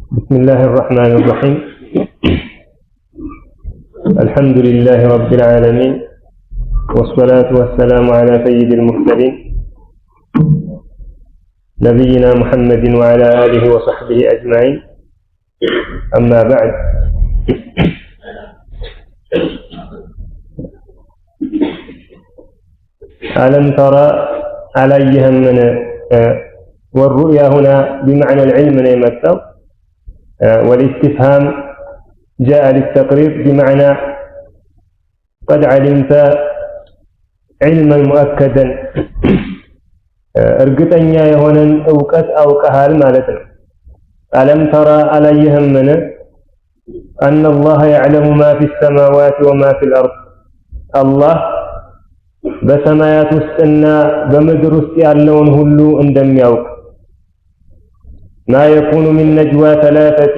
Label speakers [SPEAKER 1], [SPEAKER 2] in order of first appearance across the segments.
[SPEAKER 1] بسم الله الرحمن الرحيم. الحمد لله رب العالمين، والصلاة والسلام على سيد المرسلين نبينا محمد وعلى آله وصحبه أجمعين. أما بعد، ألم ترى عليهم من والرؤيا هنا بمعنى العلم نيمته، والاستفهام جاء للتقرير بمعنى قد علمت علما مؤكدا، እርግጠኛ የሆነን ዕውቀት አውቀሃል ማለት ነው። ألم ترى عليهم من أن الله يعلم ما في السماوات وما في الأرض، الله በሰማያት ውስጥና በምድር ውስጥ ያለውን ሁሉ እንደሚያውቅ። ما يكون من نجوى ثلاثة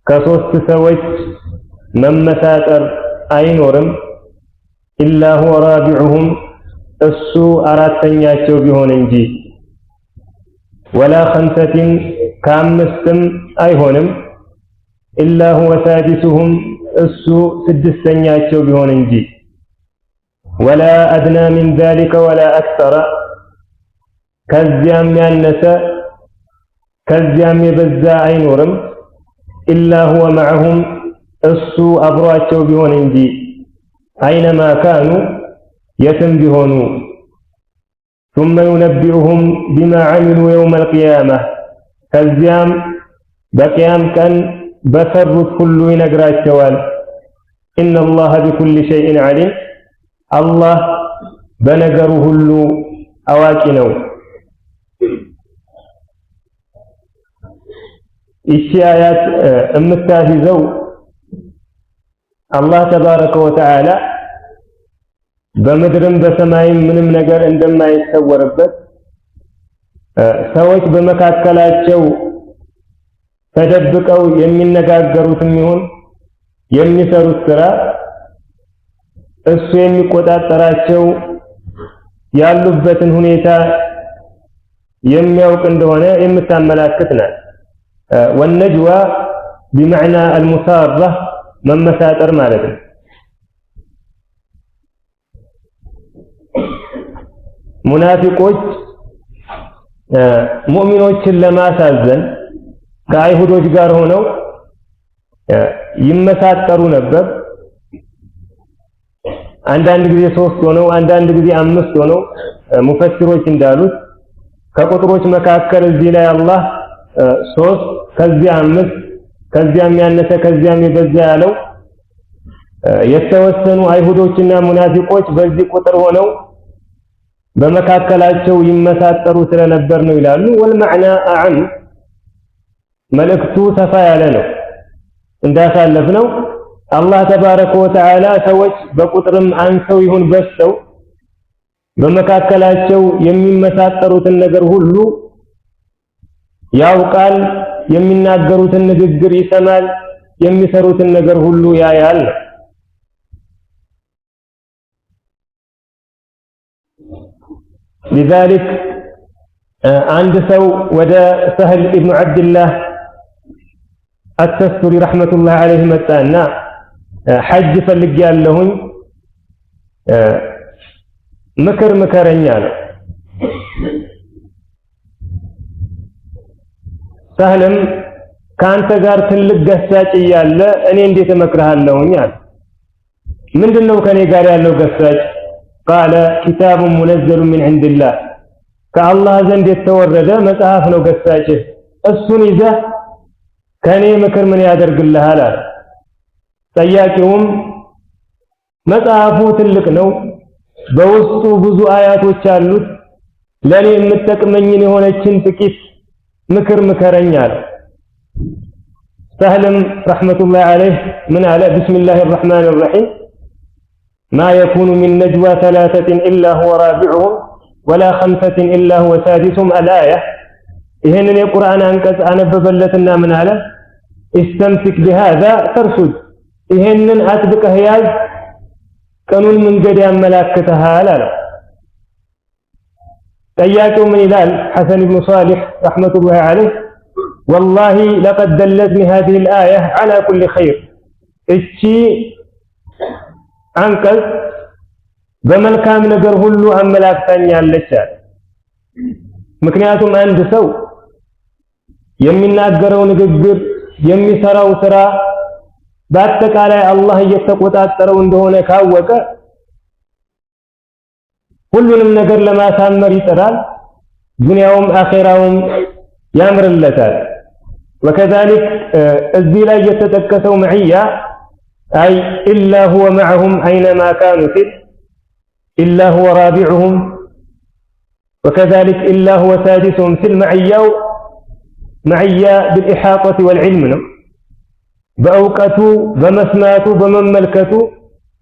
[SPEAKER 1] ከሶስት ሰዎች መመሳጠር አይኖርም إلا هو رابعهم እሱ አራተኛቸው ቢሆን እንጂ ولا خمسة ከአምስትም አይሆንም إلا هو سادسهم እሱ ስድስተኛቸው ቢሆን እንጂ ولا أدنى من ذلك ولا أكثر ከዚያም ያነሰ ከዚያም የበዛ አይኖርም إلا هو معهم እሱ አብሯቸው ቢሆን እንጂ أينما كانوا የትም ቢሆኑ ثم ينبئهم بما عملوا يوم القيامة ከዚያም በቂያም ቀን በሰሩት ሁሉ ይነግራቸዋል። إن الله بكل شيء عليم الله በነገሩ ሁሉ አዋቂ ነው። ይህች አያት የምታስይዘው አላህ ተባረከ ወተዓላ በምድርም በሰማይም ምንም ነገር እንደማይሰወርበት፣ ሰዎች በመካከላቸው ተደብቀው የሚነጋገሩትም ይሁን የሚሰሩት ስራ እሱ የሚቆጣጠራቸው ያሉበትን ሁኔታ የሚያውቅ እንደሆነ የምታመላክት ናት። والنجوى بمعنى المسارة መመሳጠር ማለት ነው። ሙናፊቆች ሙእሚኖችን ለማሳዘን ከአይሁዶች ጋር ሆነው ይመሳጠሩ ነበር። አንዳንድ ጊዜ 3 ሆነው አንዳንድ ጊዜ 5 ሆነው ሙፈሲሮች እንዳሉት ከቁጥሮች መካከል እዚህ ላይ አላህ 3 ከዚያ 5 ከዚያም ያነሰ ከዚያም የበዛ ያለው የተወሰኑ አይሁዶችና ሙናፊቆች በዚህ ቁጥር ሆነው በመካከላቸው ይመሳጠሩ ስለነበር ነው ይላሉ። ወልማዕና አዕም መልእክቱ ሰፋ ያለ ነው። እንዳሳለፍነው አላህ ተባረከ ወተዓላ ሰዎች በቁጥርም አንሰው ይሁን በዝተው በመካከላቸው የሚመሳጠሩትን ነገር ሁሉ ያውቃል፣ የሚናገሩትን ንግግር ይሰማል፣ የሚሰሩትን ነገር ሁሉ ያያል። لذلك عند سو ودا سهل ابن عبد الله التستري رحمة الله عليه متانا حج فلق يالهن مكرنيا ነው። سهلم ካንተ ጋር ትልቅ ገሳጭ እያለ እኔ እንዴት እመክርሃለሁኝ አለ። ምንድነው ከኔ ጋር ያለው ገሳጭ? قال كتاب منزل من عند الله كالله ዘንድ የተወረደ መጽሐፍ ነው ገሳጭህ። እሱን ይዘህ ከኔ ምክር ምን ያደርግልሃል አለ። ጠያቂውም መጽሐፉ ትልቅ ነው፣ በውስጡ ብዙ አያቶች አሉት፣ ለኔ የምትጠቅመኝን የሆነችን ጥቂት ምክር ምከረኝ አለ። سهل رحمة الله عليه من على بسم الله الرحمن الرحيم ما يكون من نجوى ثلاثة إلا هو رابعهم ولا خمسة إلا هو سادسهم الآية إهن القرآن أنكس أنا ببلتنا من على استمسك بهذا ترشد إهن أتبك هياز كانوا من قدام ملاكتها لا ጠያቂው ምን ይላል? ሐሰን ኢብኑ ሷሊህ ረህመቱላሂ ዐለይህ والله لقد دلتني هذه الآية على كل خير እቺ አንቀጽ በመልካም ነገር ሁሉ አመላክታኛለች። ምክንያቱም አንድ ሰው የሚናገረው ንግግር የሚሰራው ስራ በአጠቃላይ አላህ እየተቆጣጠረው እንደሆነ ካወቀ ሁሉንም ነገር ለማሳመር ይጥራል፣ ዱንያውም አኺራውም ያምርለታል። وكذلك እዚህ ላይ የተጠቀሰው መዕያ أي إلا هو معهم أينما كانوا فيه إلا هو رابعهم وكذلك إلا هو سادسهم في المعية معية بالإحاطة والعلم بأوقته بمسماته بمملكته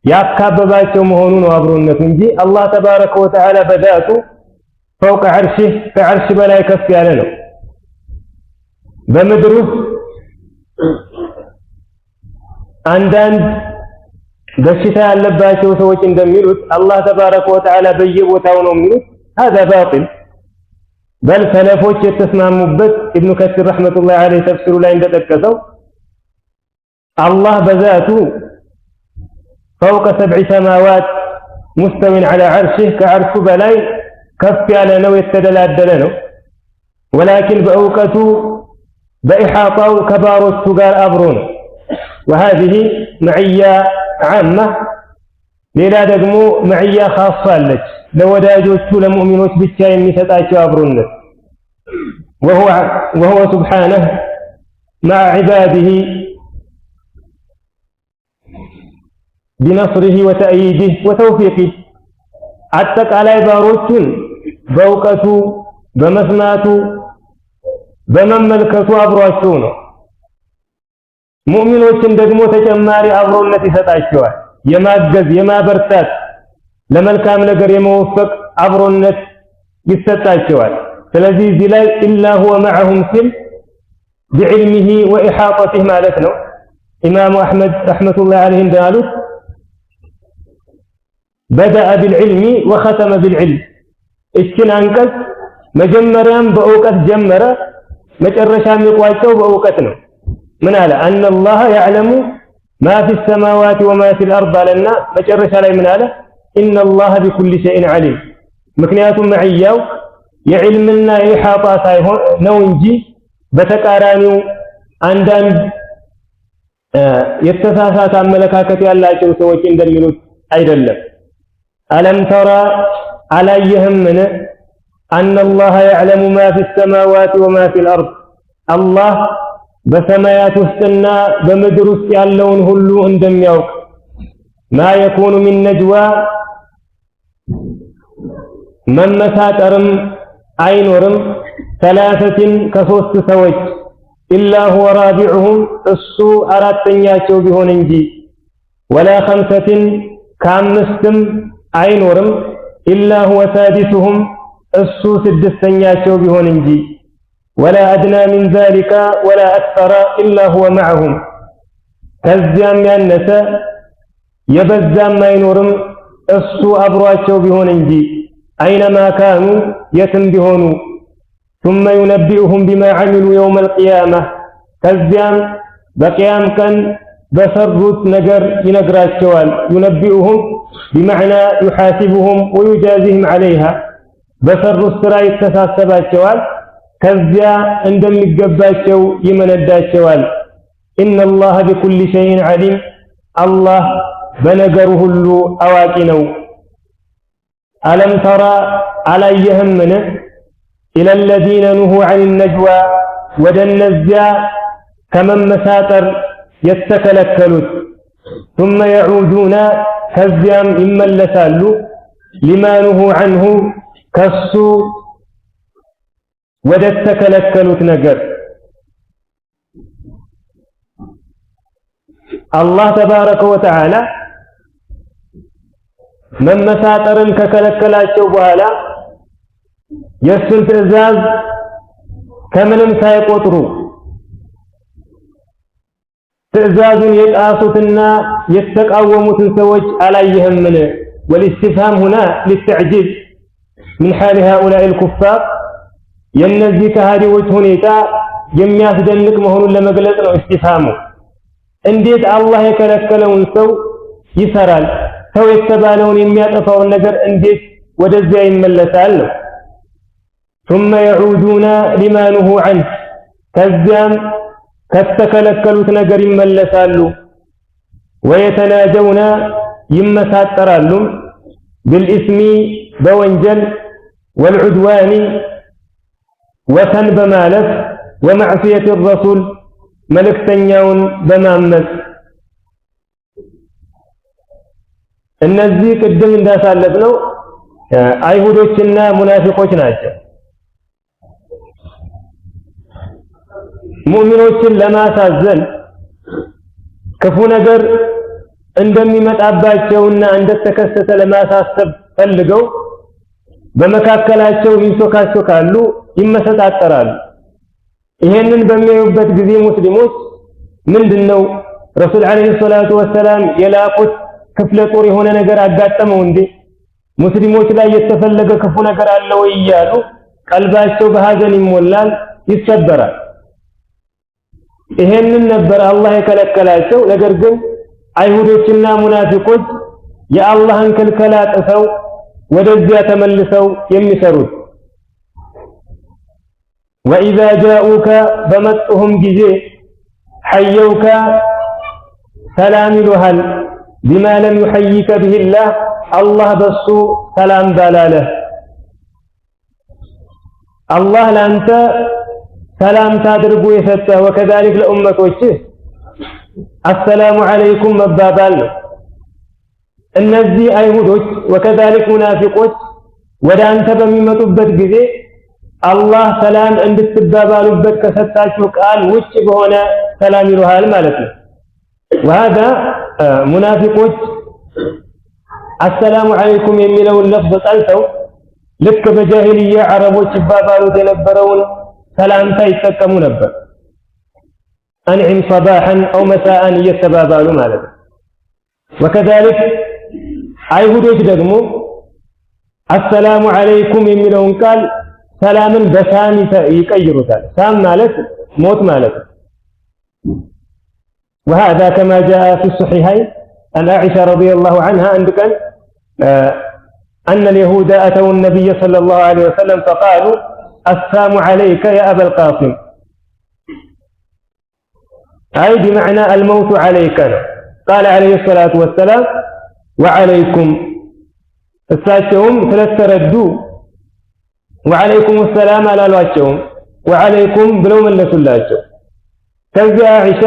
[SPEAKER 1] يعقبባቸው መሆኑን አብሮነት እንጂ አላህ ተባረከ ወተዓላ በذاته فوق عرشه ከعرش በላይ ከፍ ያለ ነው። በምድር ውስጥ አንዳንድ በሽታ ያለባቸው ሰዎች እንደሚሉት አላህ ተባረከ ወተዓላ በየቦታው ነው የሚሉት هذا باطل بل ሰለፎች የተስማሙበት ኢብኑ ከሲር ረህመቱላሂ ዐለይሂ ተፍሲሩ ላይ እንደተጠቀሰው አላህ በذاቱ فوق 7 سماوات مستو على عرشه كعرش በላይ ከፍ ያለ ነው የተደላደለ ነው ولكن በእውቀቱ በኢሓጣው ከባሮቹ ጋር አብሮ ነው وهذه معية عامة ሌላ ደግሞ معية خاصة አለች ለወዳጆቹ ለሙእሚኖች ብቻ የሚሰጣቸው አብሮነት وهو سبحانه مع عباده بنصره وتأييده وتوفيقه አጠቃላይ ባሮቹን በእውቀቱ በመስማቱ በመመልከቱ አብሯቸው ነው። ሙእሚኖችን ደግሞ ተጨማሪ አብሮነት ይሰጣቸዋል። የማገዝ የማበርታት ለመልካም ነገር የመወፈቅ አብሮነት ይሰጣቸዋል። ስለዚህ እዚህ ላይ ኢላ ሁወ መዐሁም ሲል بعلمه وإحاطته ማለት ነው። ኢማሙ አሕመድ ረሕመቱላሂ ዐለይሂ እንዳሉት بدأ بالعلم وختم بالعلم እችን አንቀጽ መጀመሪያም በእውቀት ጀመረ መጨረሻም የቋጨው በእውቀት ነው። ምን አለ أن الله يعلم ما في السماوات وما في الأرض لنا መጨረሻ ላይ ምን አለ إن الله بكل شيء عليم ምክንያቱም መዕያው የዕልምና የኢሓጣ ሳይሆን ነው እንጂ በተቃራኒው አንዳንድ የተሳሳተ አመለካከት ያላቸው ሰዎች እንደሚሉት አይደለም። ألم ترى አላየህምን أن الله يعلم ما في السماوات وما في الأرض الله በሰማያት ውስጥና በምድር ውስጥ ያለውን ሁሉ እንደሚያውቅ ما يكون من نجوى መመሳጠርም አይኖርም ثلاثة ከሶስት ሰዎች إلا هو رابعهم እሱ አራተኛቸው ቢሆን እንጂ ولا خمسة ከአምስትም አይኖርም إلا هو سادسهم እሱ ስድስተኛቸው ቢሆን እንጂ ولا أدنى من ذلك ولا أكثر إلا هو معهم ከዚያም ያነሰ የበዛም አይኖርም እሱ አብሯቸው ቢሆን እንጂ أينما كانوا የትም ቢሆኑ ثم ينبئهم بما عملوا يوم القيامة ከዚያም በቂያም ቀን በሰሩት ነገር ይነግራቸዋል ينبئهم بمعنى يحاسبهم ويجازيهم عليها በሰሩት ስራ ይተሳሰባቸዋል ከዚያ እንደሚገባቸው ይመነዳቸዋል إن الله بكل شيء عليم الله በነገሩ ሁሉ አዋቂ ነው ألم ترى عليهم إلى الذين نهوا عن النجوى ودنزيا كمن مساتر يتكلكلوا ثم يعودون كزيام إما اللسالو لما نهوا عنه كسو ودتكلكلوا تنقر الله تبارك وتعالى من مساتر ككلكلاቸው በኋላ የሱን ትእዛዝ ከምንም ሳይቆጥሩ ትእዛዙን የጣሱትና የተቃወሙትን ሰዎች አላየህምን والاستفهام هنا للتعجيز من حال هؤلاء الكفار የነዚህ ከሃዲዎች ሁኔታ የሚያስደንቅ መሆኑን ለመግለጽ ነው እስቲፋሙ። እንዴት አላህ የከለከለውን ሰው ይሰራል? ሰው የተባለውን የሚያጠፋውን ነገር እንዴት ወደዚያ ይመለሳል ነው። ثم يعودون لما نهوا عنه ከዚያም ከተከለከሉት ነገር ይመለሳሉ። ويتناجون ይመሳጠራሉ بالاسم በወንጀል والعدوان ወሰን በማለፍ ومعصية الرسول መልእክተኛውን በማመጽ። እነዚህ ቅድም እንዳሳለፍነው አይሁዶችና ሙናፊቆች ናቸው። ሙእሚኖችን ለማሳዘን ክፉ ነገር እንደሚመጣባቸውና እንደተከሰተ ለማሳሰብ ፈልገው በመካከላቸው ይንሶካሾካሉ፣ ይመሰጣጠራሉ። ይሄንን በሚያዩበት ጊዜ ሙስሊሞች ምንድነው ረሱል አለይሂ ሰላቱ ወሰላም የላቁት ክፍለ ጦር የሆነ ነገር አጋጠመው እንዴ? ሙስሊሞች ላይ የተፈለገ ክፉ ነገር አለ ወይ እያሉ ቀልባቸው በሐዘን ይሞላል፣ ይሰበራል። ይሄንን ነበር አላህ የከለከላቸው። ነገር ግን አይሁዶችና ሙናፊቆች የአላህን ክልከላ ጥሰው ወደዚያ ተመልሰው የሚሰሩት። ወኢዛ ጃኡከ በመጡሁም ጊዜ ሐየውከ ሰላም ይሉሃል ቢማ ለም ዩሐይከ ቢሂላህ አላህ በሱ ሰላም ባላለህ። አላህ ላንተ ሰላምታ አድርጎ የሰጠህ ወከዛሊክ ለኡመቶች አሰላሙ አለይኩም መባባል ነው። እነዚህ አይሁዶች ወከዛሊክ ሙናፊቆች ወደ አንተ በሚመጡበት ጊዜ አላህ ሰላም እንድትባባሉበት ከሰጣችሁ ቃል ውጭ በሆነ ሰላም ይሉሃል ማለት ነው። وهذا ሙናፊቆች አሰላሙ አለይኩም የሚለውን ለፍዝ ጠልተው ልክ በጃሂልያ አረቦች ይባባሉት የነበረውን ሰላምታ ይጠቀሙ ነበር። አንዒም ሰባሐን አው መሳአን እየተባባሉ ማለት ነው። ወከዛሊክ አይሁዶች ደግሞ አሰላሙ አለይኩም የሚለውን ቃል ሰላምን በሳም ይቀይሩታል። ሳም ማለት ሞት ማለት ነው። وهذا كما جاء في الصحيحين عن عائشة رضي الله عنها عند كان أن اليهود أتوا النبي صلى الله عليه وسلم فقالوا السلام عليك يا أبا القاسم، أي بمعنى الموت عليك. قال عليه الصلاة والسلام وعليكم. እሳቸውም ስለተረዱ ወዐለይኩም ሰላም አላሏቸውም፣ ወዐለይኩም ብለው መለሱላቸው። ከዚያ አይሻ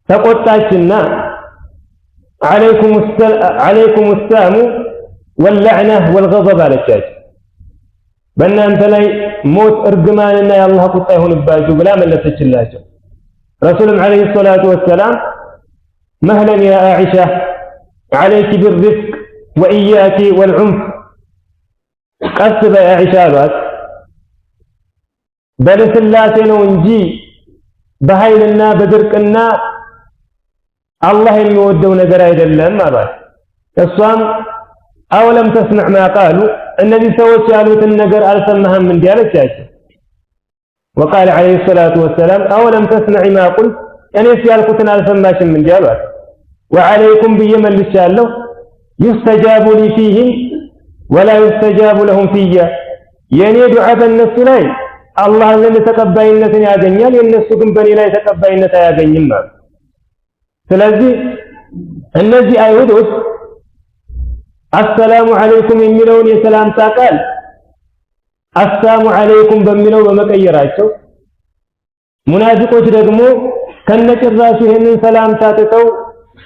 [SPEAKER 1] ተቆጣችና ዐለይኩም ሰላሙ ወልለዕነ ወልገضብ አለቻቸው። በእናንተ ላይ ሞት እርግማንና የአላህ ቁጣ ይሁንባችሁ ብላ መለሰችላቸው። ረሱልም ዐለይሂ ሰላቱ ወሰላም መህለን ያ አይሻ ዐለይኪ ቢርፍቅ ወኢያኪ ወልዑንፍ፣ ቀስ በይ አይሻ አሏት። በልስላሴ ነው እንጂ በኃይልና በድርቅና አላህ የሚወደው ነገር አይደለም አሏት። እሷም አወለም ተስመዕ ማ ቃሉ፣ እነዚህ ሰዎች ያሉትን ነገር አልሰማህም እንዲህ አለቻቸው። ወቃለ ዐለይሂ ሰላቱ ወሰላም አወለም ተስመዒ ማ ቁልት፣ እኔስ ያልኩትን አልሰማሽም እንዲህ አሏት። ወዐለይኩም ብዬ መልሻለሁ ዩስተጃቡ ሊ ፊህም ወላ ዩስተጃቡ ለሁም ፊያ፣ የእኔ ዱዓ በእነሱ ላይ አላህ ዘንድ ተቀባይነትን ያገኛል፣ የእነሱ ግን በእኔ ላይ ተቀባይነት አያገኝም አሉ። ስለዚህ እነዚህ አይሁዶች አሰላሙ አለይኩም የሚለውን የሰላምታ ቃል አሰላሙ አለይኩም በሚለው በመቀየራቸው፣ ሙናፊቆች ደግሞ ከነጭራሹ ይህንን ሰላምታ ትተው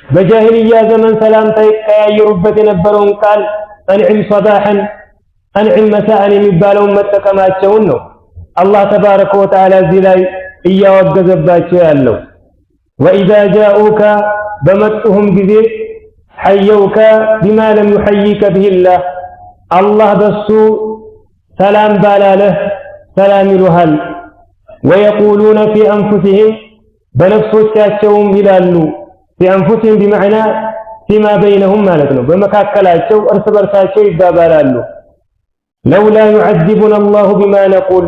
[SPEAKER 1] በጃሂልያ ዘመን ሰላምታ ይቀያየሩበት የነበረውን ቃል አንዒም ሰባሐን አንዒም መሳአን የሚባለውን መጠቀማቸውን ነው አላህ ተባረከ ወተዓላ እዚህ ላይ እያወገዘባቸው ያለው። ወኢዛ ጃኡከ በመጡሁም ጊዜ ሐየውከ ቢማ ለም ዩሐይከ ቢሂላህ፣ አላህ በሱ ሰላም ባላለህ ሰላም ይሉሃል። ወየቁሉነ ፊ አንፉሲሂም፣ በነፍሶቻቸውም ይላሉ። ፊ አንፉሲሂም ቢመዕና ፊማ በይነሁም ማለት ነው፣ በመካከላቸው እርስ በርሳቸው ይባባላሉ። ለውላ ዩዐዚቡና አላሁ ቢማ ነቁል፣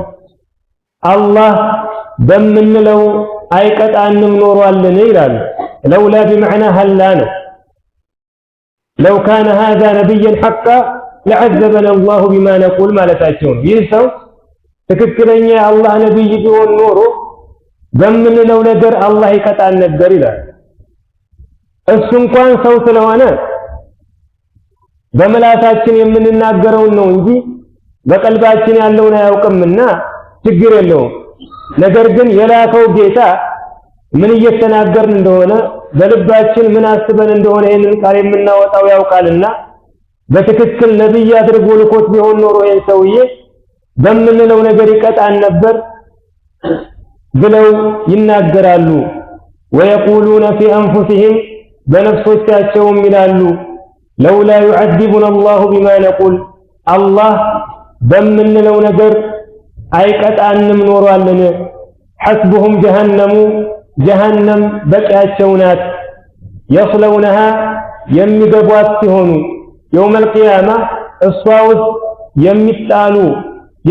[SPEAKER 1] አላህ በምንለው አይቀጣንም ኖሯልን ይላሉ። ለውላ بمعنى هلا ነው። لو كان هذا نبيا حقا لعذبنا الله بما نقول ማለታቸው ነው። ይህ ሰው ትክክለኛ የአላህ ነብይ ቢሆን ኖሮ በምንለው ነገር አላህ ይቀጣን ነበር ይላል። እሱ እንኳን ሰው ስለሆነ በመላሳችን የምንናገረውን ነው እንጂ በቀልባችን ያለውን አያውቅምና ችግር የለውም። ነገር ግን የላከው ጌታ ምን እየተናገርን እንደሆነ በልባችን ምን አስበን እንደሆነ ይሄንን ቃል የምናወጣው ያውቃልና በትክክል ነብይ አድርጎ ልኮት ቢሆን ኖሮ ይሄን ሰውዬ በምንለው ነገር ይቀጣን ነበር ብለው ይናገራሉ። ويقولون في أنفسهم በነፍሶቻቸውም ይላሉ لولا يعذبنا الله بما نقول الله በምንለው ነገር አይቀጣንም ኖሯልን حسبهم جهنم በቂያቸው ናት يصلونها የሚገቧት ሲሆኑ يوم القيامة እሷ ውስጥ የሚጣሉ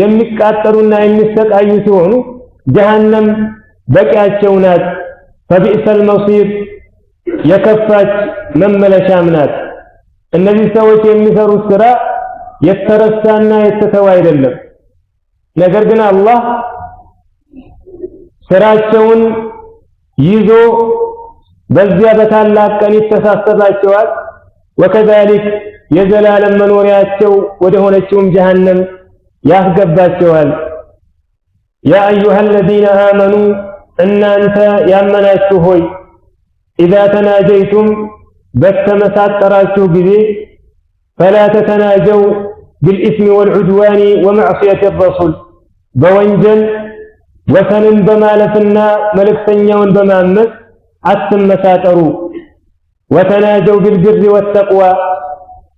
[SPEAKER 1] የሚቃጠሉና የሚሰቃዩ ሲሆኑ جهنم በቂያቸው ናት فبئس المصير የከፋች መመለሻም ናት። እነዚህ ሰዎች የሚሰሩት ስራ የተረሳና የተተው አይደለም። ነገር ግን አላህ ስራቸውን ይዞ በዚያ በታላቅ ቀን ይተሳሰባቸዋል። ወከዛሊክ የዘላለም መኖሪያቸው ወደ ሆነችውም ጀሃነም ያስገባቸዋል። ያ አዩሃ الذين آمنوا እናንተ ያመናችሁ ሆይ إذا تناجيتم በተመሳጠራችሁ ጊዜ فلا تتناجوا بالإثم والعدوان ومعصية الرسول በወንጀል ወሰንን በማለፍና መልእክተኛውን በማመጽ አትመሳጠሩ። وتناجوا بالبر والتقوى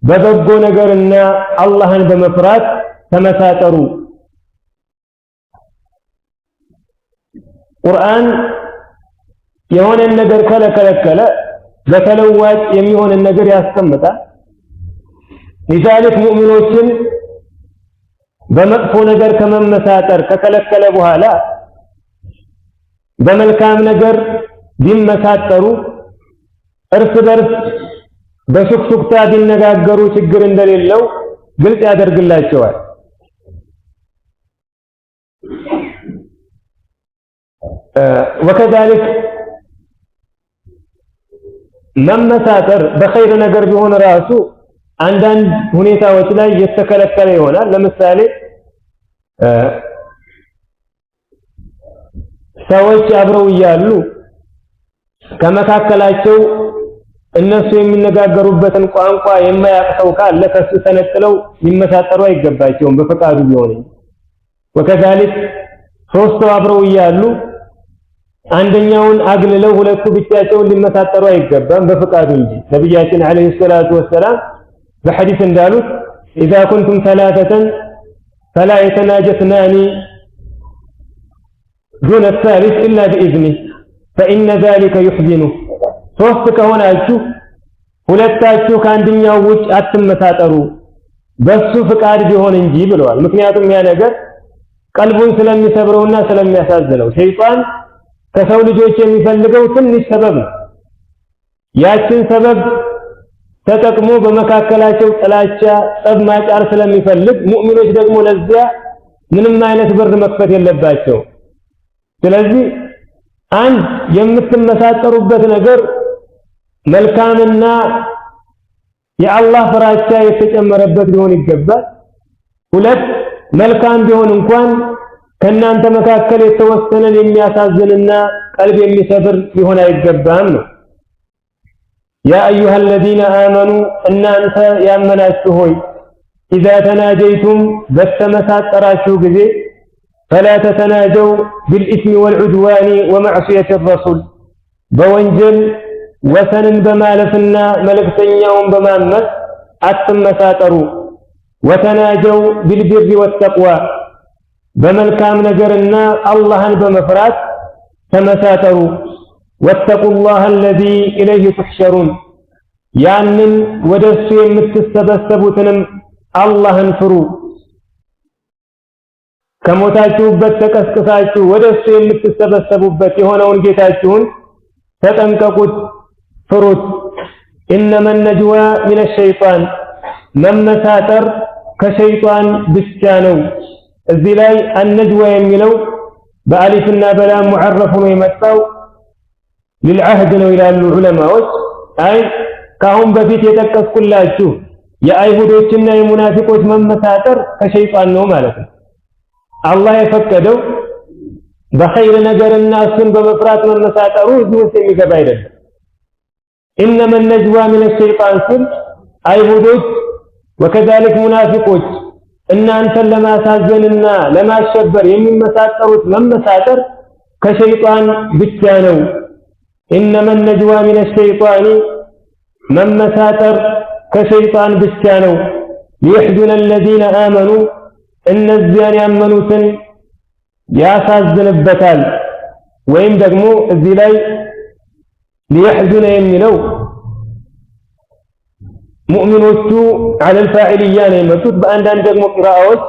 [SPEAKER 1] በበጎ ነገርና አላህን በመፍራት ተመሳጠሩ። ቁርአን የሆነን ነገር ከለከለ በተለዋጭ የሚሆነን ነገር ያስቀምጣል። لذلك ሙእሚኖችን በመጥፎ ነገር ከመመሳጠር ከከለከለ በኋላ በመልካም ነገር ቢመሳጠሩ እርስ በርስ በሹክሹክታ ቢነጋገሩ ችግር እንደሌለው ግልጽ ያደርግላቸዋል። وكذلك መመሳጠር በኸይር ነገር ቢሆን ራሱ አንዳንድ ሁኔታዎች ላይ የተከለከለ ይሆናል። ለምሳሌ ሰዎች አብረው እያሉ ከመካከላቸው እነሱ የሚነጋገሩበትን ቋንቋ የማያውቅ ሰው ካለ ከሱ ተነጥለው ሊመሳጠሩ አይገባቸውም በፈቃዱ ቢሆን። وكذلك ሶስቱ አብረው እያሉ አንደኛውን አግልለው ሁለቱ ብቻቸውን ሊመሳጠሩ አይገባም በፈቃዱ እንጂ። ነብያችን አለይሂ ሰላቱ ወሰላም በሐዲስ እንዳሉት إذا كنتم ثلاثة فلا يتناجثنان دون الثالث إلا بإذنه فإن ذلك يحزنه ሶስት ከሆናችሁ ሁለታችሁ ከአንደኛው ውጭ አትመሳጠሩ በሱ ፍቃድ ቢሆን እንጂ ብለዋል። ምክንያቱም ያ ነገር ቀልቡን ስለሚሰብረውና ስለሚያሳዝነው ሸይጣን ከሰው ልጆች የሚፈልገው ትንሽ ሰበብ ነው። ያችን ሰበብ ተጠቅሞ በመካከላቸው ጥላቻ ጠብ ማጫር ስለሚፈልግ ሙእሚኖች ደግሞ ለዚያ ምንም አይነት በር መክፈት የለባቸው። ስለዚህ አንድ የምትመሳጠሩበት ነገር መልካምና የአላህ ፍራቻ የተጨመረበት ሊሆን ይገባል። ሁለት መልካም ቢሆን እንኳን ከናንተ መካከል የተወሰነን የሚያሳዝንና ቀልብ የሚሰብር ሊሆን አይገባም ነው። ያ አዩሃ الذين آمنوا እናንተ ያመናችሁ ሆይ إذا تناجيتم በተመሳጠራችሁ ጊዜ فلا تتناجوا بالإثم والعدوان ومعصية الرسول በወንጀል ወሰንን በማለፍና መልእክተኛውን በማመጽ አትመሳጠሩ። وتناجوا بالبر والتقوى በመልካም ነገርና አላህን በመፍራት ተመሳጠሩ። واتقوا الله الذي إليه تحشرون ያንን ወደሱ የምትሰበሰቡትንም አላህን ፍሩ። ከሞታችሁበት ተቀስቅሳችሁ ወደሱ የምትሰበሰቡበት የሆነውን ጌታችሁን ተጠንቀቁት፣ ፍሩት። ኢነመ ነጅዋ ሚነ ሸይጣን መመሳጠር ከሸይጣን ብቻ ነው። እዚህ ላይ አነጅዋ የሚለው በአሊፍና በላም ሙዐረፍ ነው የመጣው ሊልዓህድ ነው ይላሉ ዑለማዎች። አይ ካሁን በፊት የጠቀስኩላችሁ የአይሁዶችና የሙናፊቆች መመሳጠር ከሸይጣን ነው ማለት ነው። አላህ የፈቀደው በኸይር ነገርና እሱን በመፍራት መመሳጠሩ እዚህ ውስጥ የሚገባ አይደለም። ኢነመ ነጅዋ ሚነ ሸይጣን ስል አይሁዶች ወከዛሊክ ሙናፊቆች እናንተን ለማሳዘንና ለማሸበር የሚመሳጠሩት መመሳጠር ከሸይጣን ብቻ ነው። ኢነመ ነጅዋ ሚነ ሸይጣን መመሳጠር ከሸይጣን ብቻ ነው። ሊየሕዙነ አለዚነ አመኑ እነዚያን ያመኑትን ያሳዝንበታል። ወይም ደግሞ እዚህ ላይ ሊየሕዙነ የሚለው ሙእሚኖቹ ዐለል ፋዒልያ ነው የመጡት። በአንዳንድ ደግሞ ቂራአዎች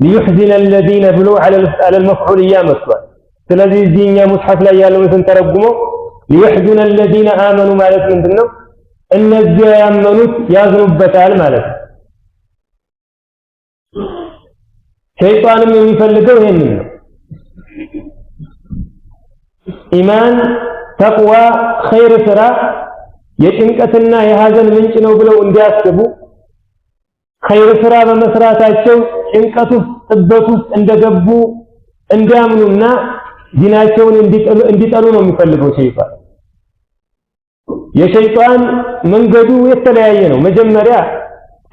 [SPEAKER 1] ሊዩሕዚነ አለዚነ ብሎ ዐለል መፍዑልያ መጥቷል። ስለዚህ እዚህኛ ሙስሐፍ ላይ ያለውን ስንተረጉመው ሊየሕዙነ አለዚነ አመኑ ማለት ምንድነው? እነዚያ ያመኑት ያዝኑበታል ማለት ነው። ሸይጣንም የሚፈልገው ይሄንን ነው። ኢማን፣ ተቅዋ፣ ኸይር ስራ የጭንቀትና የሐዘን ምንጭ ነው ብለው እንዲያስቡ ኸይር ስራ በመስራታቸው ጭንቀት ውስጥ ጥበት ውስጥ እንደገቡ እንዲያምኑና ዲናቸውን እንዲጠሉ ነው የሚፈልገው ሸይጣን። የሸይጣን መንገዱ የተለያየ ነው። መጀመሪያ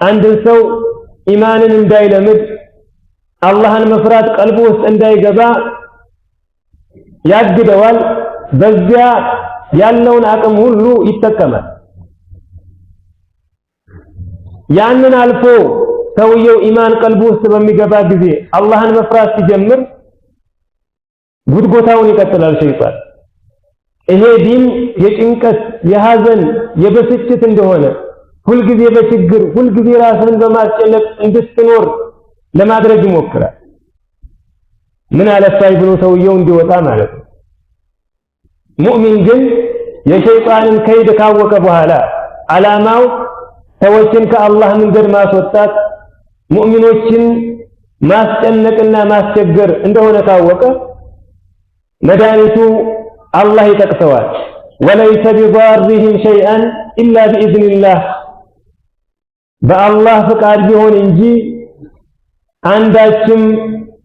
[SPEAKER 1] አንድን ሰው ኢማንን እንዳይለምድ አላህን መፍራት ቀልቡ ውስጥ እንዳይገባ ያግደዋል። በዚያ ያለውን አቅም ሁሉ ይጠቀማል። ያንን አልፎ ሰውየው ኢማን ቀልቡ ውስጥ በሚገባ ጊዜ አላህን መፍራት ሲጀምር ጉድጎታውን ይቀጥላል ሸይጣን። ይሄ ዲን የጭንቀት የሐዘን የብስጭት እንደሆነ ሁልጊዜ በችግር ሁልጊዜ ራስን በማስጨነቅ እንድትኖር ለማድረግ ይሞክራል። ምን አለፋይ ብሎ ሰውየው እንዲወጣ ማለት ነው። ሙእሚን ግን የሸይጣንን ከይድ ካወቀ በኋላ ዓላማው ሰዎችን ከአላህ መንገድ ማስወጣት፣ ሙእሚኖችን ማስጨነቅና ማስቸገር እንደሆነ ካወቀ መድኃኒቱ አላህ ይጠቅሰዋል። ወለይሰ ቢዳሪሂም ሸይአን ኢላ ቢኢዝኒላህ በአላህ ፍቃድ ቢሆን እንጂ አንዳችም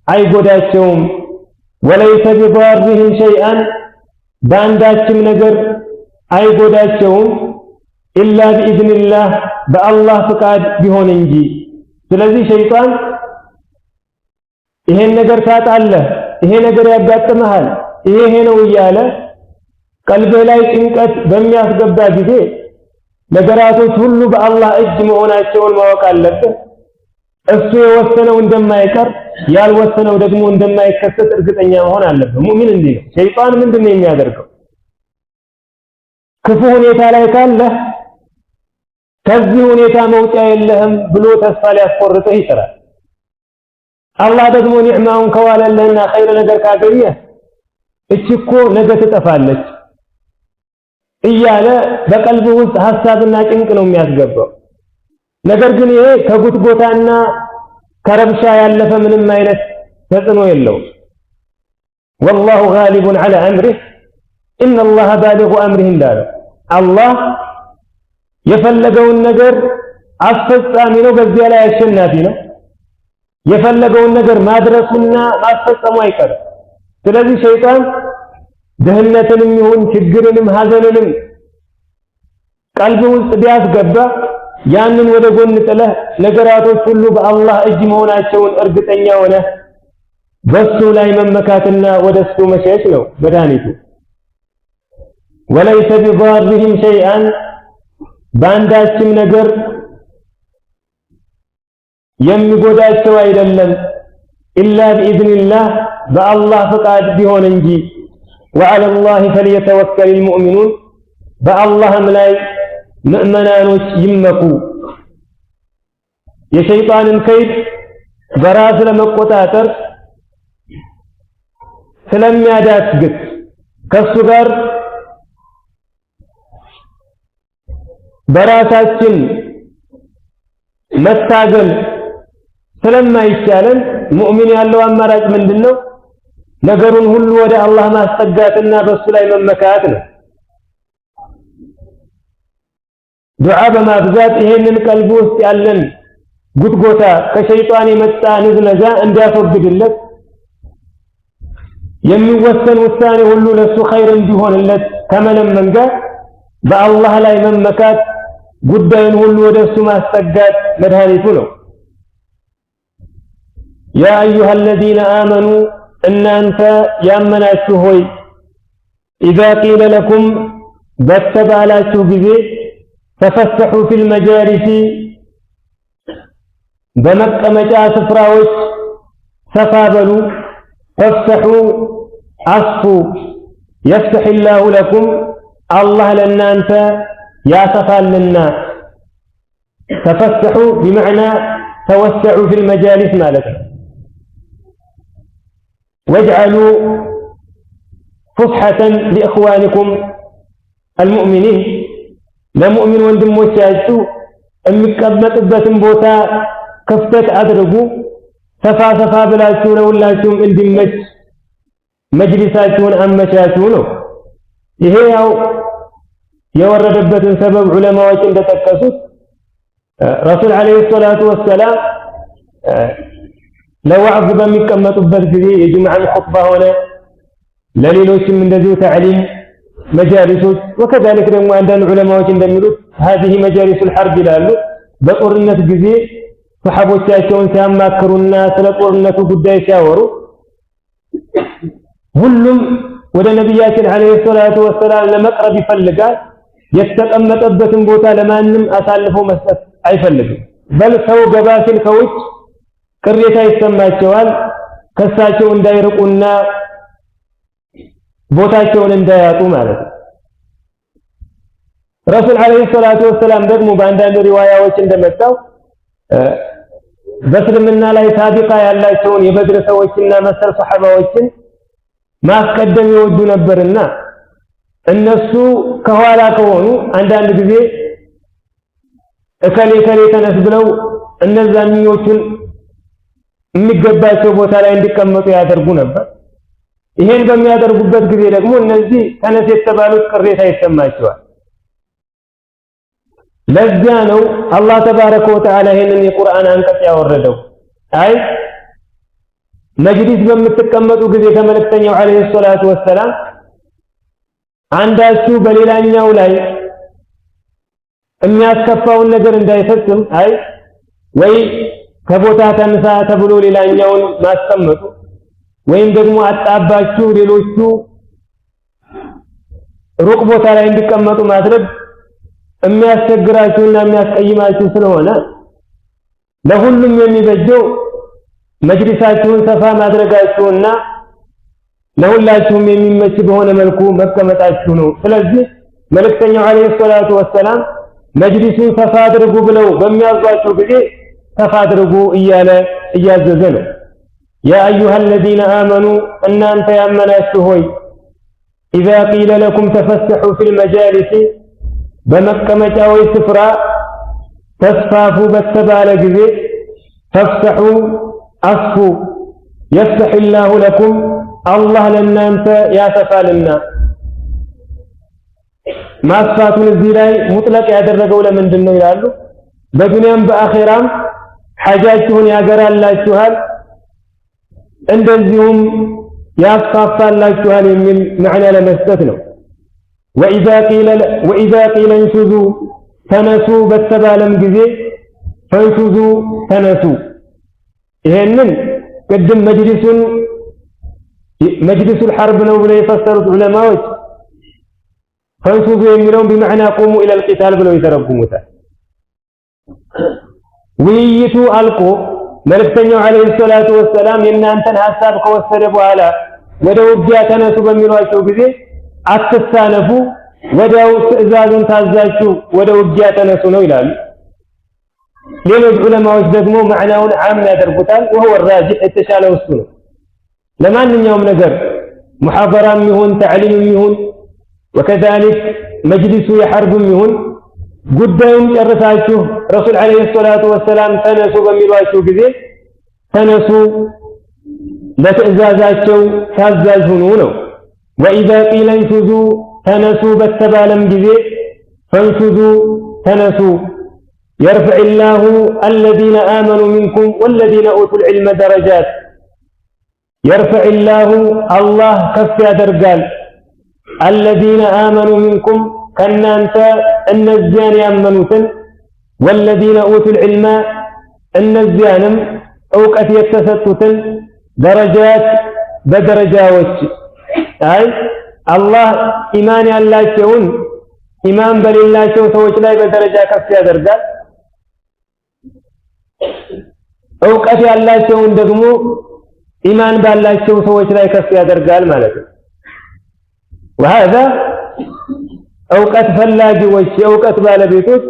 [SPEAKER 1] አይጎዳቸውም። ወለይሰ ቢዳሪሂም ሸይአን በአንዳችም ነገር አይጎዳቸውም ኢላ ቢኢዝኒላህ በአላህ ፍቃድ ቢሆን እንጂ። ስለዚህ ሸይጣን ይሄን ነገር ታጣለህ፣ ይሄ ነገር ያጋጥመሃል፣ ይሄ ነው እያለ ቀልብህ ላይ ጭንቀት በሚያስገባ ጊዜ ነገራቶች ሁሉ በአላህ እጅ መሆናቸውን ማወቅ አለብህ። እሱ የወሰነው እንደማይቀር ያልወሰነው ደግሞ እንደማይከሰት እርግጠኛ መሆን አለብህ። ሙእሚን እንዲህ ነው። ሸይጣን ምንድነው የሚያደርገው? ክፉ ሁኔታ ላይ ካለህ ከዚህ ሁኔታ መውጫ የለህም ብሎ ተስፋ ሊያስቆርጥህ ይጥራል። አላህ ደግሞ ኒዕማውን ከዋለልህና ኸይር ነገር ካገኘህ እቺ እኮ ነገ ትጠፋለች እያለ በቀልብህ ውስጥ ሐሳብና ጭንቅ ነው የሚያስገባው። ነገር ግን ይሄ ከጉትጎታና ከረብሻ ያለፈ ምንም አይነት ተጽዕኖ የለውም። ወላሁ ጋሊቡን ዐላ አምሪህ ኢነላህ ባሊጉ አምሪህ እንዳለ አላህ የፈለገውን ነገር አስፈጻሚ ነው፣ በዚያ ላይ አሸናፊ ነው። የፈለገውን ነገር ማድረሱና ማስፈጸሙ አይቀርም። ስለዚህ ሸይጣን ድህነትንም ይሁን ችግርንም ሐዘንንም ቀልብ ውስጥ ቢያስገባ ያንን ወደ ጎን ጥለህ ነገራቶች ሁሉ በአላህ እጅ መሆናቸውን እርግጠኛ ሆነህ በሱ ላይ መመካትና ወደሱ መሸሽ ነው መድኃኒቱ። ወለይሰ ቢዳሪሂም ሸይአን በአንዳችም ነገር የሚጎዳቸው አይደለም ኢላ ቢኢዝኒላህ በአላህ ፍቃድ ቢሆን እንጂ። ወዐለላሂ ፈልየተወከሊል ሙእሚኑን በአላህም ላይ ምእመናኖች ይመኩ። የሸይጣንን ከይድ በራስ ለመቆጣጠር ስለሚያዳግት ከሱ ጋር በራሳችን መታገል ስለማይቻለን ሙእሚን ያለው አማራጭ ምንድነው? ነገሩን ሁሉ ወደ አላህ ማስጠጋትና በሱ ላይ መመካት ነው። ዱዓ በማብዛት ይሄንን ቀልቡ ውስጥ ያለን ጉትጎታ ከሸይጣን የመጣ ንዝነዛ እንዲያስወግድለት የሚወሰን ውሳኔ ሁሉ ለሱ ኸይር እንዲሆንለት ከመለመን ጋር በአላህ ላይ መመካት ጉዳዩን ሁሉ ወደሱ ማስጠጋት መድኃኒቱ ነው። ያ አዩሃ الذين آمنوا እናንተ ያመናችሁ ሆይ إذا قيل لكم በተባላችሁ ጊዜ ተፈሰሑ في المجالس በመቀመጫ ስፍራዎች ሰፋ በሉ ተፍሰሑ አስፉ يفتح الله لكم الله ለእናንተ ያሰፋልና ተፈሰሑ بمعنى توسعوا في المجالس ማለት ነው። واجعلوا فسحة لإخوانكم المؤمنين ለሙእሚን ወንድሞቻችሁ የሚቀመጥበትን ቦታ ክፍተት አድርጉ። ሰፋ ሰፋ ብላችሁ ለሁላችሁም እንዲመች መጅሊሳችሁን አመቻቹ ነው። ይሄ ያው የወረደበትን ሰበብ ዑለማዎች እንደጠቀሱት ረሱል አለይሂ ሰላቱ ወሰላም ለዋዕዝ በሚቀመጡበት ጊዜ የጁምዓን ኹጥባ ሆነ ለሌሎችም እንደዚሁ ተዕሊም መጃሊሶች ወከዛሊክ ደግሞ አንዳንድ ዑለማዎች እንደሚሉት هذه مجالس الحرب ይላሉ። በጦርነት ጊዜ ሰሐቦቻቸውን ሲያማክሩና ስለ ጦርነቱ ጉዳይ ሲያወሩ ሁሉም ወደ ነብያችን አለይሂ ሰላቱ ወሰላም ለመቅረብ ይፈልጋል። የተቀመጠበትን ቦታ ለማንም አሳልፎ መስጠት አይፈልግም። በል ሰው ገባ ሲል ከውጭ ቅሬታ ይሰማቸዋል ከሳቸው እንዳይርቁና ቦታቸውን እንዳያጡ ማለት ነው። ረሱል አለይሂ ሰላቱ ወሰላም ደግሞ በአንዳንድ ሪዋያዎች እንደመጣው በእስልምና ላይ ሳቢቃ ያላቸውን የበድር ሰዎችና መሰል ሱሐባዎችን ማስቀደም ይወዱ ነበርና እነሱ ከኋላ ከሆኑ አንዳንድ ጊዜ እከሌ ተነስ ብለው እነዛኞቹን የሚገባቸው ቦታ ላይ እንዲቀመጡ ያደርጉ ነበር። ይሄን በሚያደርጉበት ጊዜ ደግሞ እነዚህ ተነስ የተባሉት ቅሬታ ይሰማቸዋል። ለዚያ ነው አላህ ተባረከ ወተዓላ ይሄንን የቁርአን አንቀጽ ያወረደው። አይ መጅሊስ በምትቀመጡ ጊዜ ከመልእክተኛው አለይሂ ሰላቱ ወሰላም አንዳችሁ በሌላኛው ላይ የሚያስከፋውን ነገር እንዳይፈጽም አይ ወይ ከቦታ ተንሳ ተብሎ ሌላኛውን ማስቀመጡ ወይም ደግሞ አጣባችሁ ሌሎቹ ሩቅ ቦታ ላይ እንዲቀመጡ ማድረግ የሚያስቸግራችሁና የሚያስቀይማችሁ ስለሆነ ለሁሉም የሚበጀው መጅሊሳችሁን ሰፋ ማድረጋችሁና ለሁላችሁም የሚመች በሆነ መልኩ መቀመጣችሁ ነው። ስለዚህ መልእክተኛው አለይሂ ሰላቱ ወሰላም መጅሊሱን ሰፋ አድርጉ ብለው በሚያዟቸው ጊዜ ሰፋ አድርጉ እያለ እያዘዘ ነው። ያ አዩሃ الذين آمنوا እናንተ ያመናችሁ ሆይ إذا قيل لكم تفسحوا في المجالس በመቀመጫዎች ስፍራ ተስፋፉ በተባለ ጊዜ ተፍሰሑ አስፉ يفتح الله لكم الله ለእናንተ ያሰፋልና ማስፋቱን እዚህ ላይ ሙጥለቅ ያደረገው ለምንድን ነው ይላሉ። በዱንያም በአኺራም ሐጃችሁን ያገራላችኋል እንደዚሁም ያስፋፋላችኋል የሚል ማዕና ለመስጠት ነው። وإذا قيل انشزوا ተነሱ በተባለም ጊዜ ፈንሹዙ ተነሱ። ይሄንን ቅድም መጅሊሱል ሐርብ ነው ብለው የፈሰሩት ዑለማዎች ፈንሹዙ የሚለውን بمعنى قوموا إلى القتال ብለው ይተረጉሙታል። ውይይቱ አልቆ መልእክተኛው አለይሂ ሰላቱ ወሰላም የእናንተን ሐሳብ ከወሰደ በኋላ ወደ ውጊያ ተነሱ በሚሏቸው ጊዜ አትሳነፉ፣ ወዲያው ትዕዛዙን ታዛችሁ ወደ ውጊያ ተነሱ ነው ይላሉ። ሌሎች ዑለማዎች ደግሞ ማዕናውን ዓም ያደርጉታል። وهو الراجح የተሻለው እሱ ነው። ለማንኛውም ነገር ሙሐደራም ይሁን ተዕሊምም ይሁን ወከዛሊክ መጅሊሱ የሐርብም ይሁን ጉዳዩን ጨርሳችሁ ረሱል አለይሂ ሰላቱ ወሰላም ተነሱ በሚሏችሁ ጊዜ ተነሱ፣ ለትዕዛዛቸው ታዛዥ ሁኑ ነው። ወኢዛ ቂለ እንሹዙ ተነሱ በተባለም ጊዜ ፈንሹዙ ተነሱ። يرفع الله الذين آمنوا منكم والذين أوتوا العلم درجات. يرفع الله الله كف يدرجال الذين آمنوا منكم كنانت النزيان يأمنوتن والذين أوتوا العلم النزيانم أوقات يتسطتن درجات بدرجاوች አይ አላህ ኢማን ያላቸውን ኢማን በሌላቸው ሰዎች ላይ በደረጃ ከፍ ያደርጋል። እውቀት ያላቸውን ደግሞ ኢማን ባላቸው ሰዎች ላይ ከፍ ያደርጋል ማለት ነው። وهذا እውቀት ፈላጊዎች የእውቀት ባለቤቶች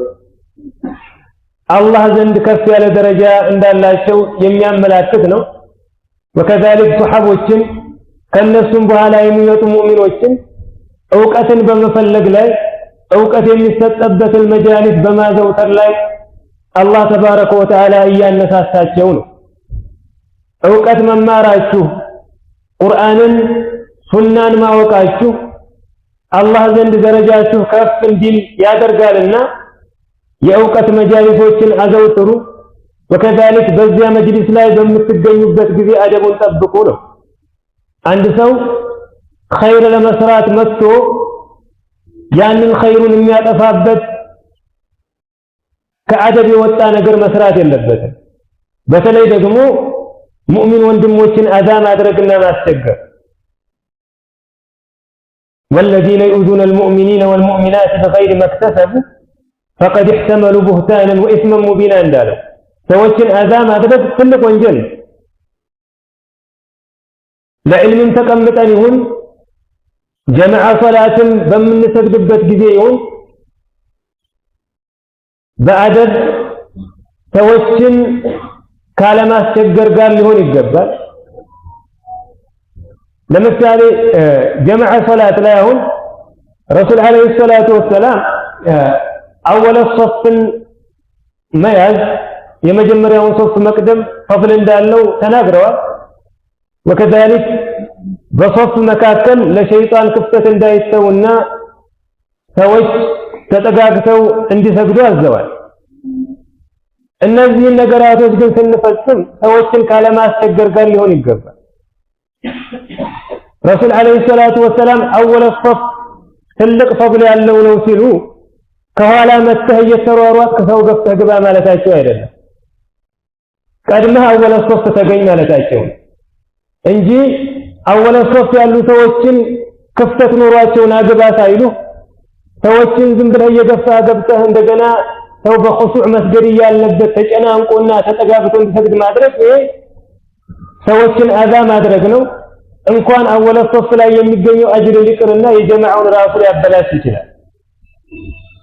[SPEAKER 1] አላህ ዘንድ ከፍ ያለ ደረጃ እንዳላቸው የሚያመላክት ነው። وكذلك ሱሐቦችን ከነሱም በኋላ የሚመጡ ሙእሚኖችን እውቀትን በመፈለግ ላይ እውቀት የሚሰጠበትን መጃሊስ በማዘውተር ላይ አላህ ተባረከ ወተዓላ እያነሳሳቸው ነው። እውቀት መማራችሁ ቁርአንን ሱናን ማወቃችሁ አላህ ዘንድ ደረጃችሁ ከፍ እንዲል ያደርጋልና የእውቀት መጃሊሶችን አዘውትሩ። ወከዛሊክ በዚያ መጅሊስ ላይ በምትገኙበት ጊዜ አደቡን ጠብቁ ነው። አንድ ሰው ኸይር ለመስራት መጥቶ ያንን ኸይሩን የሚያጠፋበት ከአደብ የወጣ ነገር መስራት የለበትም። በተለይ ደግሞ ሙእሚን ወንድሞችን አዛ ማድረግና ማስቸገር والذين يؤذون المؤمنين والمؤمنات بغير ما اكتسبوا فقد احتملوا بهتانا واثما مبينا እንዳለው ሰዎችን አዛ ማድረግ ትልቅ ወንጀል ነው። ለዕልም ተቀምጠን ይሁን ጀማዓ ሶላትን በምንሰግድበት ጊዜ ይሁን በአደብ ሰዎችን ካለማስቸገር ጋር ሊሆን ይገባል። ለምሳሌ ጀማዓ ሶላት ላይ አሁን ረሱል አለይሂ ሰላቱ ወሰላም አወለ ሶፍን መያዝ የመጀመሪያውን ሶፍ መቅደም ፈضል እንዳለው ተናግረዋል። وكذلك በሶፍ መካከል ለሸይጣን ክፍተት እንዳይተውና ሰዎች ተጠጋግተው እንዲሰግዱ አዘዋል። እነዚህን ነገራቶች ግን ስንፈጽም ሰዎችን ካለማስቸገር ጋር ሊሆን ይገባል። ረሱል አለይሂ ሰላቱ ወሰላም አወለ ሶፍ ትልቅ ፈضል ያለው ነው ሲሉ ከኋላ መተህ እየተሯሯጥክ ሰው ገብተህ ግባ ማለታቸው አይደለም። ቀድመህ አወለ ሶፍ ተገኝ ማለታቸው እንጂ አወለ ሶፍ ያሉ ሰዎችን ክፍተት ኖሯቸውን አግባ ሳይሉ ሰዎችን ዝም ብለህ እየገፋህ ገብተህ እንደገና ሰው በኹሹዕ መስገድ ያለበት ተጨናንቆና ተጠጋግቶ እንዲሰግድ ማድረግ ይሄ ሰዎችን አዛ ማድረግ ነው። እንኳን አወለ ሶፍ ላይ የሚገኘው አጅር ሊቅርና የጀማዓውን ራሱ ሊያበላሽ ይችላል።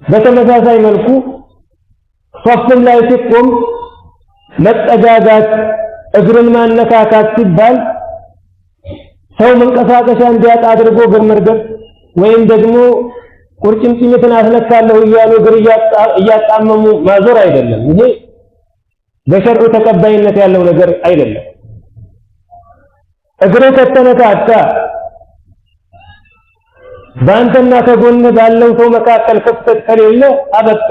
[SPEAKER 1] በተመሳሳይ መልኩ ሶፍም ላይ ሲቆም መጠጋጋት እግርን ማነካካት ሲባል ሰው መንቀሳቀሻ እንዲያጣ አድርጎ እግር መርገጥ ወይም ደግሞ ቁርጭምጭሚትን አስነካለሁ እያሉ እግር እያጣመሙ ማዞር አይደለም። ይሄ በሸርዑ ተቀባይነት ያለው ነገር አይደለም። እግር ከተነካካ በአንተና ከጎንህ ባለው ሰው መካከል ክፍተት ከሌለ አበቃ፣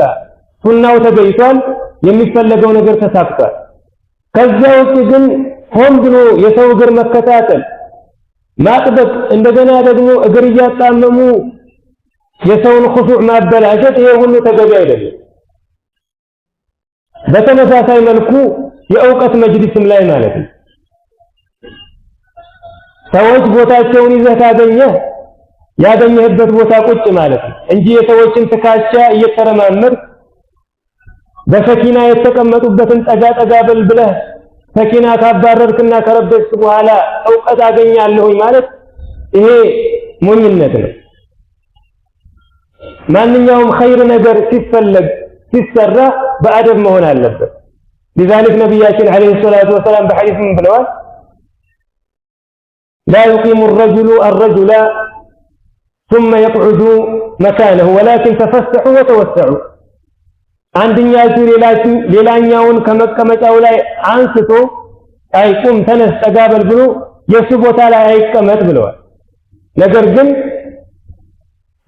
[SPEAKER 1] ሱናው ተገይቷል፣ የሚፈለገው ነገር ተሳክቷል። ከዛ ውጭ ግን ሆን ብሎ የሰው እግር መከታተል ማጥበቅ እንደገና ደግሞ እግር እያጣመሙ የሰውን ኹሹዕ ማበላሸት ይሄ ሁሉ ተገቢ አይደለም። በተመሳሳይ መልኩ የእውቀት መጅሊስም ላይ ማለት ነው ሰዎች ቦታቸውን ይዘህ ካገኘህ ያገኘህበት ቦታ ቁጭ ማለት ነው እንጂ የሰዎችን ትካሻ እየተረማመድ በሰኪና የተቀመጡበትን ጠጋ ጠጋ በል ብለህ ሰኪና ካባረርክና ከረበስክ በኋላ እውቀት አገኛለሁኝ ማለት ይሄ ሞኝነት ነው። ማንኛውም ኸይር ነገር ሲፈለግ ሲሰራ በአደብ መሆን አለበት። لذلك ነብያችን አለይሂ ሰላቱ ወሰላም በሐዲስ ምን ብለዋል? لا يقيم الرجل ثم يقعد مكانه ولكن تفسحوا وتوسعوا አንደኛው ሌላኛውን ከመቀመጫው ላይ አንስቶ አይቁም ተነስ ተጋበል ብሎ የሱ ቦታ ላይ አይቀመጥ ብለዋል። ነገር ግን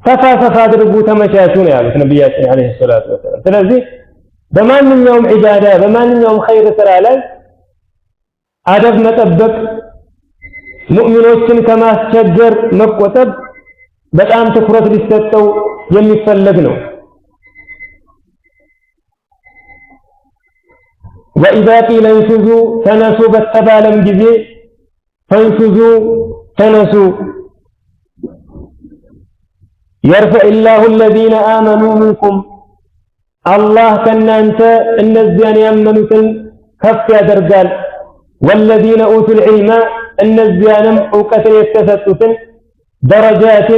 [SPEAKER 1] ሰፋ አድርጉ ተመቻቹ ነው ያሉት ነብያችን አለይሂ ሰላቱ ወሰለም። ስለዚህ በማንኛውም ዒባዳ በማንኛውም ኸይር ስራ ላይ አደብ መጠበቅ ሙእሚኖችን ከማስቸገር መቆጠብ በጣም ትኩረት ሊሰጠው የሚፈለግ ነው። وإذا قيل انشزوا تنسوا بالتبالم جزي فانشزوا تنسوا يرفع الله الذين آمنوا منكم الله كان أنت النزيان يأمنوا كف يا درجال والذين أوتوا العلم النزيان أوكة يتفتوا درجات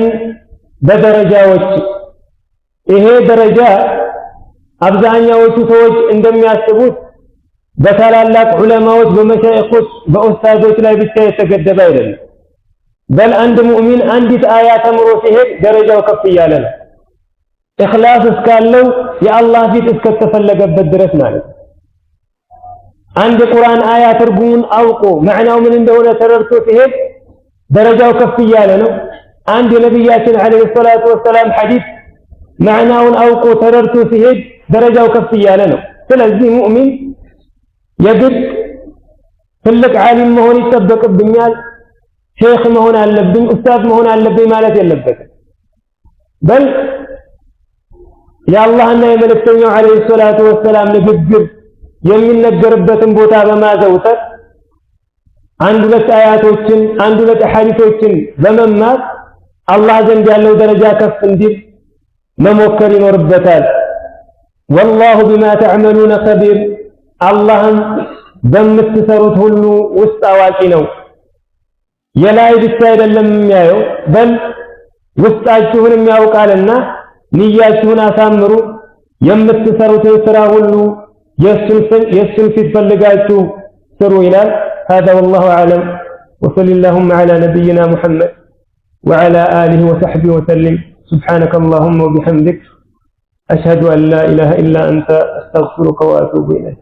[SPEAKER 1] بدرجات إيه درجات أبزعني وشوفوج عندما يحسبوت በታላላቅ ዑለማዎች በመሻይኾች በኡስታዞች ላይ ብቻ የተገደበ አይደለም። በል አንድ ሙእሚን አንዲት አያ ተምሮ ሲሄድ ደረጃው ከፍ እያለ ነው። ኢኽላስ እስካለው የአላህ ፊት እስከተፈለገበት ድረስ ማለት ነው። አንድ ቁርአን አያ ትርጉሙን አውቆ ማዕናው ምን እንደሆነ ተረድቶ ሲሄድ ደረጃው ከፍ እያለ ነው። አንድ የነብያችን አለይሂ ሰላቱ ወሰላም ሐዲስ ማዕናውን አውቆ ተረድቶ ሲሄድ ደረጃው ከፍ እያለ ነው። ስለዚህ ሙእሚን የግድ ትልቅ ዓሊም መሆን ይጠበቅብኛል ሼኽ መሆን አለብኝ ኡስታዝ መሆን አለብኝ ማለት የለበትም። በል የአላህና የመልእክተኛው አለይሂ ሰላቱ ወሰላም ንግግር የሚነገርበትን ቦታ በማዘውተር አንድ ሁለት አያቶችን አንድ ሁለት ሐዲሶችን በመማር አላህ ዘንድ ያለው ደረጃ ከፍ እንዲል መሞከር ይኖርበታል። ወላሁ ቢማ ተዕመሉነ ኸቢር አላህም በምትሰሩት ሁሉ ውስጥ አዋቂ ነው። የላይ ብቻ አይደለም የሚያየው በል ውስጣችሁንም ያውቃልና ንያችሁን አሳምሩ የምትሰሩትን ስራ ሁሉ የሱን ፊት ፈልጋችሁ ስሩ ይላል። هذا والله أعلم وصلى اللهم على نبينا محمد وعلى آله وصحبه وسلم سبحانك اللهم وبحمدك أشهد أن لا إله إلا أنت أستغفرك وأتوب إليك.